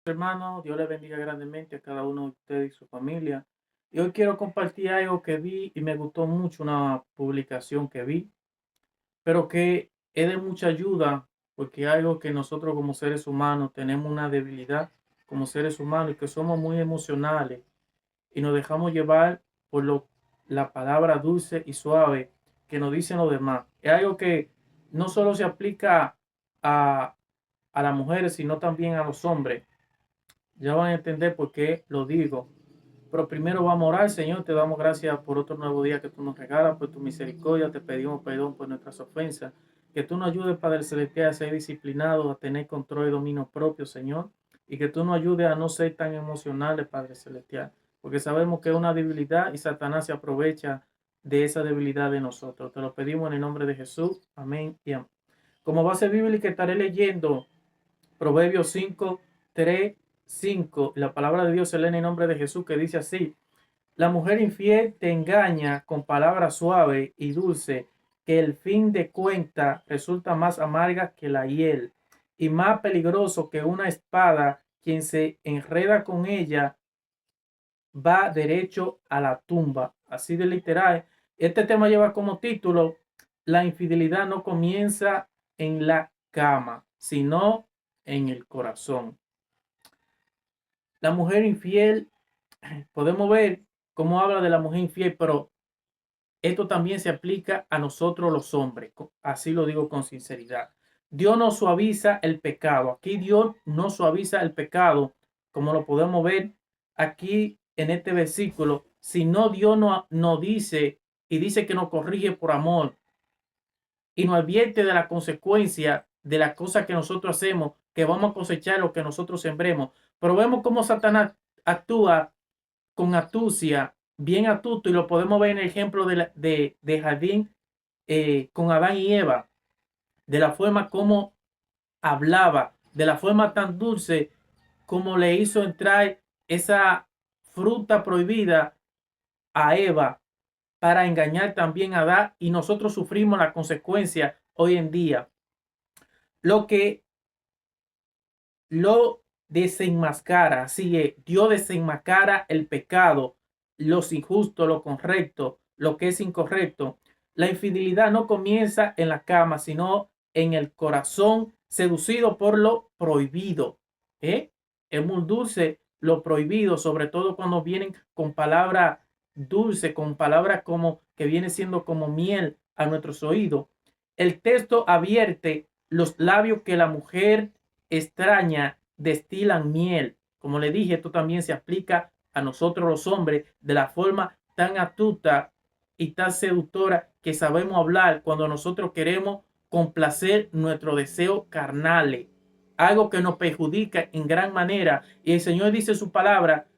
Hermano, Dios le bendiga grandemente a cada uno de ustedes y su familia. Y hoy quiero compartir algo que vi y me gustó mucho, una publicación que vi, pero que es de mucha ayuda porque es algo que nosotros como seres humanos tenemos una debilidad como seres humanos y que somos muy emocionales y nos dejamos llevar por la palabra dulce y suave que nos dicen los demás. Es algo que no solo se aplica a, a las mujeres, sino también a los hombres. Ya van a entender por qué lo digo. Pero primero vamos a orar. Señor, te damos gracias por otro nuevo día que tú nos regalas, por tu misericordia. Te pedimos perdón por nuestras ofensas. Que tú nos ayudes, Padre Celestial, a ser disciplinados, a tener control y dominio propio, Señor. Y que tú nos ayudes a no ser tan emocionales, Padre Celestial. Porque sabemos que es una debilidad y Satanás se aprovecha de esa debilidad de nosotros. Te lo pedimos en el nombre de Jesús. Amén y amén. Como base bíblica estaré leyendo Proverbios 5, 3, 5. La palabra de Dios se lee en el nombre de Jesús, que dice así: la mujer infiel te engaña con palabras suaves y dulces, que el fin de cuenta resulta más amarga que la hiel y más peligroso que una espada. Quien se enreda con ella va derecho a la tumba. Así de literal. Este tema lleva como título: la infidelidad no comienza en la cama, sino en el corazón. La mujer infiel, podemos ver cómo habla de la mujer infiel, pero esto también se aplica a nosotros los hombres. Así lo digo con sinceridad. Dios no suaviza el pecado. Aquí Dios no suaviza el pecado, como lo podemos ver aquí en este versículo. Sino Dios no dice y dice que nos corrige por amor y nos advierte de la consecuencia de las cosas que nosotros hacemos, que vamos a cosechar lo que nosotros sembremos. Pero vemos cómo Satanás actúa con astucia, bien astuto, y lo podemos ver en el ejemplo de Jardín, con Adán y Eva, de la forma como hablaba, de la forma tan dulce como le hizo entrar esa fruta prohibida a Eva para engañar también a Adán, y nosotros sufrimos la consecuencia hoy en día. Lo que lo desenmascara, así es, Dios desenmascara el pecado, los injustos, lo correcto, lo que es incorrecto. La infidelidad no comienza en la cama, sino en el corazón, seducido por lo prohibido. ¿Eh? Es muy dulce lo prohibido, sobre todo cuando vienen con palabras dulces, con palabras como que viene siendo como miel a nuestros oídos. El texto advierte los labios que la mujer extraña destilan miel. Como le dije, esto también se aplica a nosotros los hombres de la forma tan astuta y tan seductora que sabemos hablar cuando nosotros queremos complacer nuestro deseo carnal, algo que nos perjudica en gran manera. Y el Señor dice en su palabra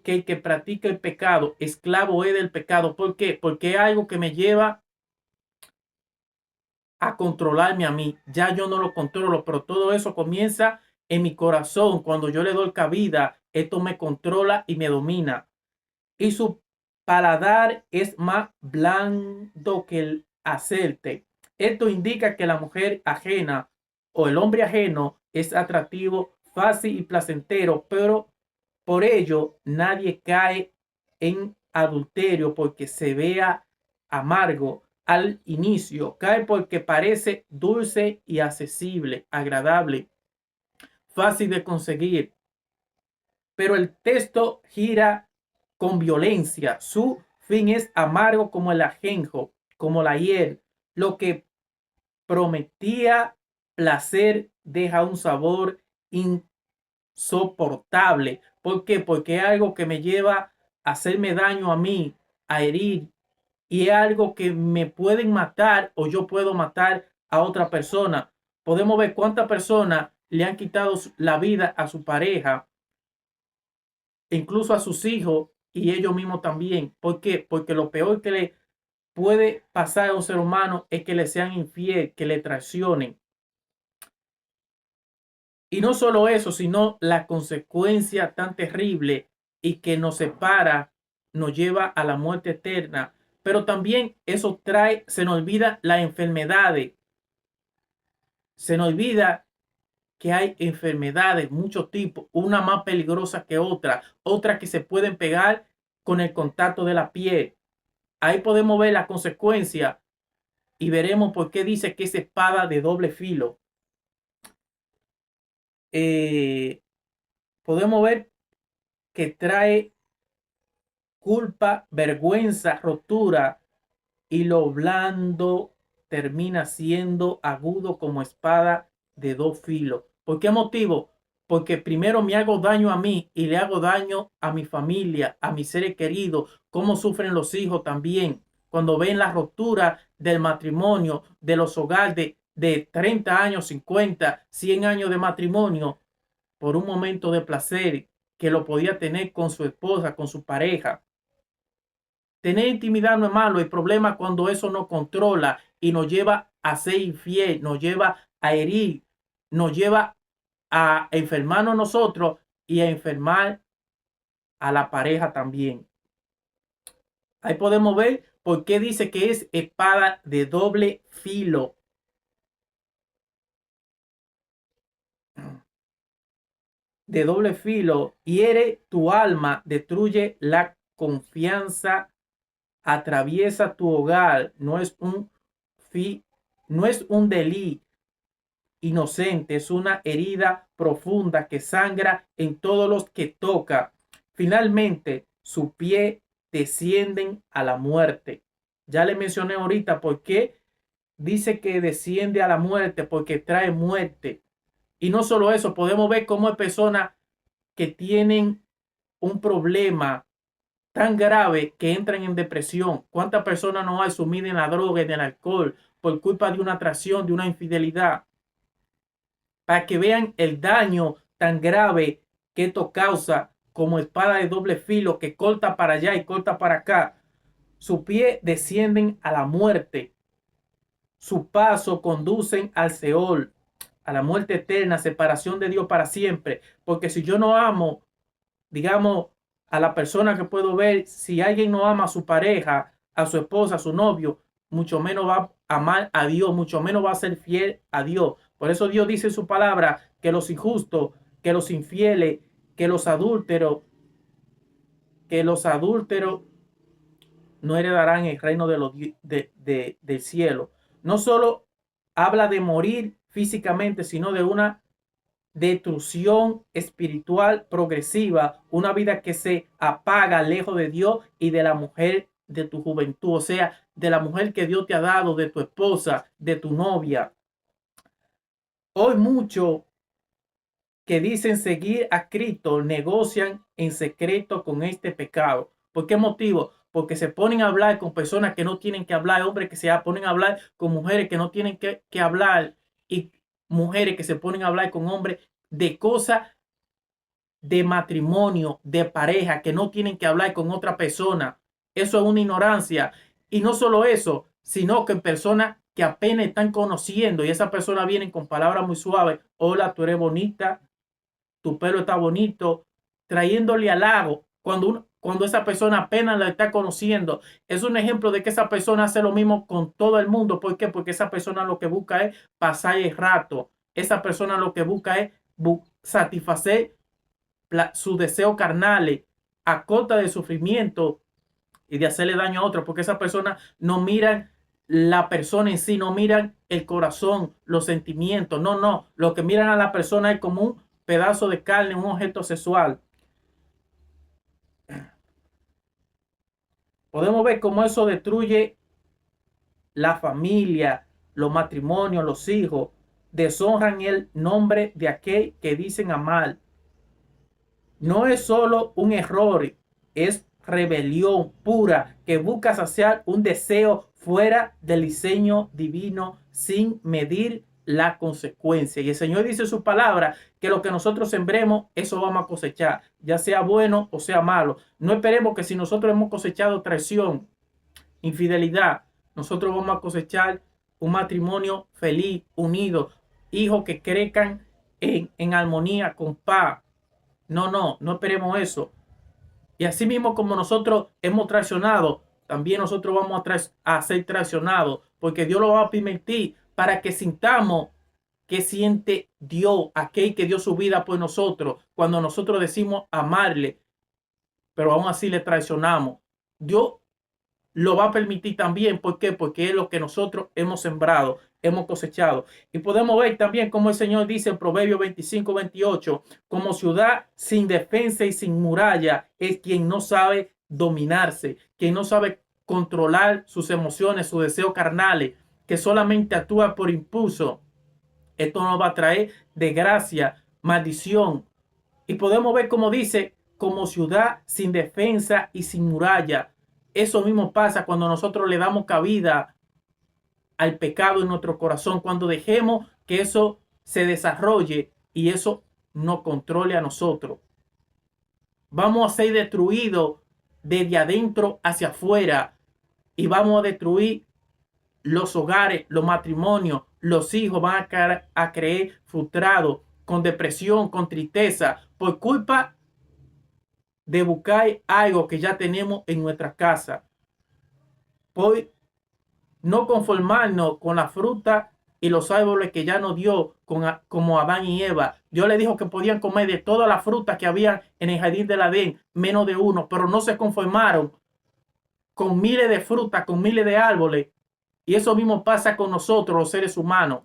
que el que practica el pecado, esclavo es del pecado. ¿Por qué? Porque es algo que me lleva a controlarme a mí. Ya yo no lo controlo, pero todo eso comienza en mi corazón. Cuando yo le doy cabida, esto me controla y me domina. Y su paladar es más blando que el aceite. Esto indica que la mujer ajena o el hombre ajeno es atractivo, fácil y placentero, pero por ello nadie cae en adulterio porque se vea amargo al inicio. Cae porque parece dulce y accesible, agradable, fácil de conseguir. Pero el texto gira con violencia. Su fin es amargo como el ajenjo, como la hiel. Lo que prometía placer deja un sabor insoportable. ¿Por qué? Porque es algo que me lleva a hacerme daño a mí, a herir, y es algo que me pueden matar o yo puedo matar a otra persona. Podemos ver cuántas personas le han quitado la vida a su pareja, incluso a sus hijos y ellos mismos también. ¿Por qué? Porque lo peor que le puede pasar a un ser humano es que le sean infiel, que le traicionen. Y no solo eso, sino la consecuencia tan terrible y que nos separa, nos lleva a la muerte eterna. Pero también eso trae, se nos olvida las enfermedades, se nos olvida que hay enfermedades, muchos tipos, una más peligrosa que otra, otras que se pueden pegar con el contacto de la piel. Ahí podemos ver la consecuencia y veremos por qué dice que es espada de doble filo. Podemos ver que trae culpa, vergüenza, rotura, y lo blando termina siendo agudo como espada de dos filos. ¿Por qué motivo? Porque primero me hago daño a mí y le hago daño a mi familia, a mis seres queridos, cómo sufren los hijos también. Cuando ven la ruptura del matrimonio, de los hogares de 30 años, 50, 100 años de matrimonio, por un momento de placer que lo podía tener con su esposa, con su pareja. Tener intimidad no es malo, el problema es cuando eso nos controla y nos lleva a ser infiel, nos lleva a herir, nos lleva a enfermarnos nosotros y a enfermar a la pareja también. Ahí podemos ver por qué dice que es espada de doble filo. De doble filo, hiere tu alma, destruye la confianza, atraviesa tu hogar, no es un delito inocente, es una herida profunda que sangra en todos los que toca. Finalmente, su pie descienden a la muerte. Ya le mencioné ahorita por qué dice que desciende a la muerte, porque trae muerte. Y no solo eso, podemos ver cómo hay personas que tienen un problema tan grave que entran en depresión. ¿Cuántas personas no hay sumidas en la droga y en el alcohol por culpa de una atracción, de una infidelidad? Para que vean el daño tan grave que esto causa, como espada de doble filo que corta para allá y corta para acá. Su pie descienden a la muerte. Su paso conducen al Seol, a la muerte eterna, separación de Dios para siempre. Porque si yo no amo, digamos, a la persona que puedo ver, si alguien no ama a su pareja, a su esposa, a su novio, mucho menos va a amar a Dios, mucho menos va a ser fiel a Dios. Por eso Dios dice en su palabra que los injustos, que los infieles, que los adúlteros no heredarán el reino del cielo. No solo habla de morir físicamente, sino de una destrucción espiritual progresiva, una vida que se apaga lejos de Dios y de la mujer de tu juventud, o sea, de la mujer que Dios te ha dado, de tu esposa, de tu novia. Hoy muchos que dicen seguir a Cristo negocian en secreto con este pecado. ¿Por qué motivo? Porque se ponen a hablar con personas que no tienen que hablar, hombres que se ponen a hablar con mujeres que no tienen que hablar y mujeres que se ponen a hablar con hombres de cosas de matrimonio, de pareja, que no tienen que hablar con otra persona. Eso es una ignorancia. Y no solo eso, sino que personas que apenas están conociendo y esas personas vienen con palabras muy suaves. Hola, tú eres bonita, tu pelo está bonito, trayéndole halago cuando esa persona apenas la está conociendo. Es un ejemplo de que esa persona hace lo mismo con todo el mundo. ¿Por qué? Porque esa persona lo que busca es pasar el rato. Esa persona lo que busca es satisfacer su deseo carnal a costa de sufrimiento y de hacerle daño a otros, porque esa persona no miran la persona en sí, no miran el corazón, los sentimientos, no, lo que miran a la persona es como un pedazo de carne, un objeto sexual. Podemos ver cómo eso destruye la familia, los matrimonios, los hijos, deshonran el nombre de aquel que dicen amar. No es solo un error, es rebelión pura que busca saciar un deseo fuera del diseño divino sin medir la consecuencia. Y el Señor dice en su palabra que lo que nosotros sembremos, eso vamos a cosechar, ya sea bueno o sea malo. No esperemos que si nosotros hemos cosechado traición, infidelidad, nosotros vamos a cosechar un matrimonio feliz, unido, hijos que crezcan en armonía, con paz. No esperemos eso. Y así mismo como nosotros hemos traicionado, también nosotros vamos a ser traicionados, porque Dios lo va a permitir para que sintamos ¿Qué siente Dios, aquel que dio su vida por nosotros, cuando nosotros decimos amarle, pero aún así le traicionamos? Dios lo va a permitir también. ¿Por qué? Porque es lo que nosotros hemos sembrado, hemos cosechado. Y podemos ver también como el Señor dice en Proverbios 25-28, como ciudad sin defensa y sin muralla es quien no sabe dominarse, quien no sabe controlar sus emociones, sus deseos carnales, que solamente actúa por impulso. Esto nos va a traer desgracia, maldición. Y podemos ver como dice, como ciudad sin defensa y sin muralla. Eso mismo pasa cuando nosotros le damos cabida al pecado en nuestro corazón, cuando dejemos que eso se desarrolle y eso nos controle a nosotros. Vamos a ser destruidos desde adentro hacia afuera y vamos a destruir los hogares, los matrimonios, los hijos van a creer frustrados, con depresión, con tristeza, por culpa de buscar algo que ya tenemos en nuestra casa, por no conformarnos con la fruta y los árboles que ya nos dio como Adán y Eva. Dios le dijo que podían comer de todas las frutas que había en el jardín del Edén, menos de uno, pero no se conformaron con miles de frutas, con miles de árboles. Y eso mismo pasa con nosotros, los seres humanos.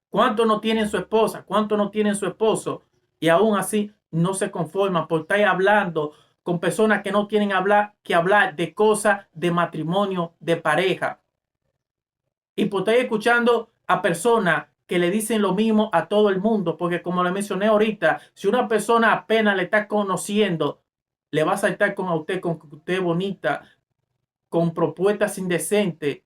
¿Cuántos no tienen su esposa? ¿Cuántos no tienen su esposo? Y aún así no se conforman por estar hablando con personas que no tienen que hablar de cosas de matrimonio, de pareja. Y por estar escuchando a personas que le dicen lo mismo a todo el mundo. Porque como le mencioné ahorita, si una persona apenas le está conociendo, le va a saltar con usted, con que usted es bonita, con propuestas indecentes,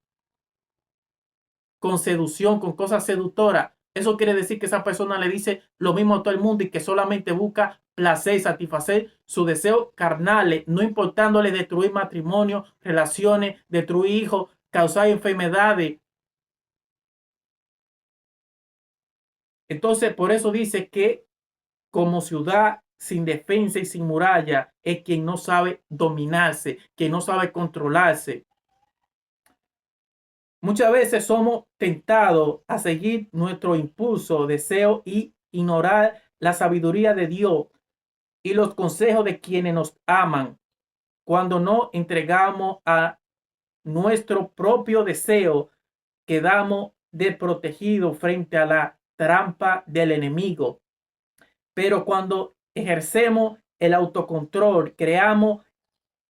con seducción, con cosas seductoras. Eso quiere decir que esa persona le dice lo mismo a todo el mundo y que solamente busca placer, satisfacer sus deseos carnales, no importándole destruir matrimonio, relaciones, destruir hijos, causar enfermedades. Entonces, por eso dice que como ciudad sin defensa y sin muralla es quien no sabe dominarse, quien no sabe controlarse. Muchas veces somos tentados a seguir nuestro impulso, deseo y ignorar la sabiduría de Dios y los consejos de quienes nos aman cuando no entregamos a nuestro propio deseo, quedamos desprotegidos frente a la trampa del enemigo. Pero cuando ejercemos el autocontrol, creamos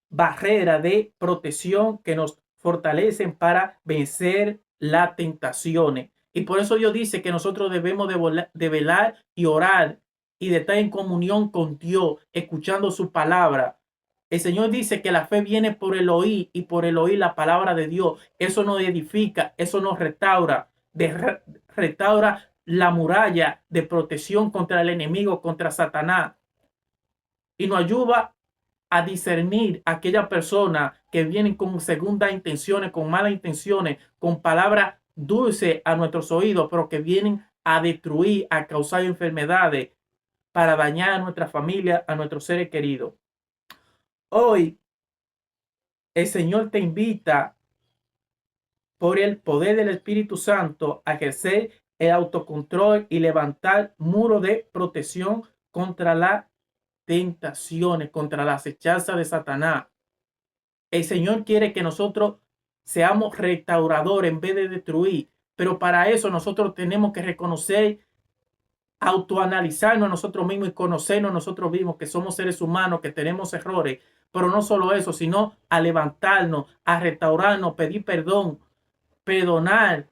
barreras de protección que nos fortalecen para vencer las tentaciones. Y por eso Dios dice que nosotros debemos de velar y orar y de estar en comunión con Dios, escuchando su palabra. El Señor dice que la fe viene por el oír y por el oír la palabra de Dios. Eso nos edifica, eso nos restaura, restaura la muralla de protección contra el enemigo, contra Satanás. Y nos ayuda a discernir a aquellas personas que vienen con segundas intenciones, con malas intenciones, con palabras dulces a nuestros oídos, pero que vienen a destruir, a causar enfermedades, para dañar a nuestra familia, a nuestros seres queridos. Hoy el Señor te invita por el poder del Espíritu Santo a ejercer el autocontrol y levantar muros de protección contra las tentaciones, contra la acechanza de Satanás. El Señor quiere que nosotros seamos restauradores en vez de destruir, pero para eso nosotros tenemos que reconocer, autoanalizarnos a nosotros mismos y conocernos a nosotros mismos, que somos seres humanos, que tenemos errores, pero no solo eso, sino a levantarnos, a restaurarnos, pedir perdón, perdonar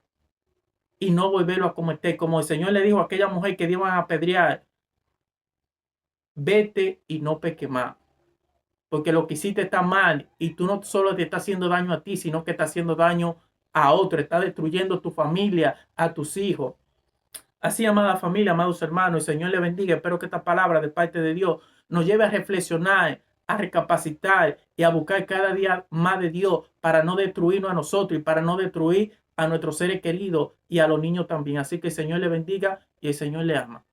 y no volverlo a cometer. Como el Señor le dijo a aquella mujer que iban a apedrear, vete y no peques más. Porque lo que hiciste está mal y tú no solo te estás haciendo daño a ti, sino que estás haciendo daño a otro, estás destruyendo tu familia, a tus hijos. Así, amada familia, amados hermanos, el Señor le bendiga. Espero que esta palabra de parte de Dios nos lleve a reflexionar, a recapacitar y a buscar cada día más de Dios para no destruirnos a nosotros y para no destruir a nuestros seres queridos y a los niños también. Así que el Señor le bendiga y el Señor le ama.